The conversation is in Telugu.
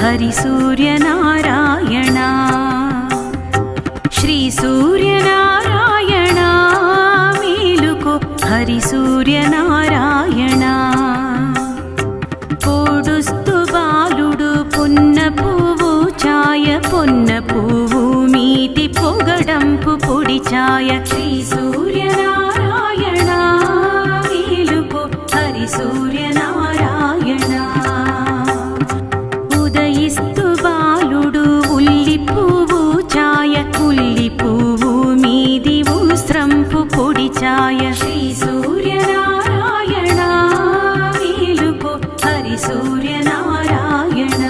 హరి సూర్యనారాయణ శ్రీ సూర్యనారాయణ మేలుకో హరి సూర్యనారాయణ పొడుస్తు బాలుడు పొన్న పువ్వు ఛాయ పొన్న పువ్వు మీది పొగడంపు పొడి ఛాయ శ్రీ సూర్యనారాయణ మేలుకో హరి సూర్యనారాయణ ఉదయిస్తు బాలుడు ఉల్లి పువ్వు ఛాయ ఉల్లి పువ్వు మీది ఉస్రంపు పొడి ఛాయ శ్రీ సూర్యనారాయణ మేలుకో హరి సూర్యనారాయణ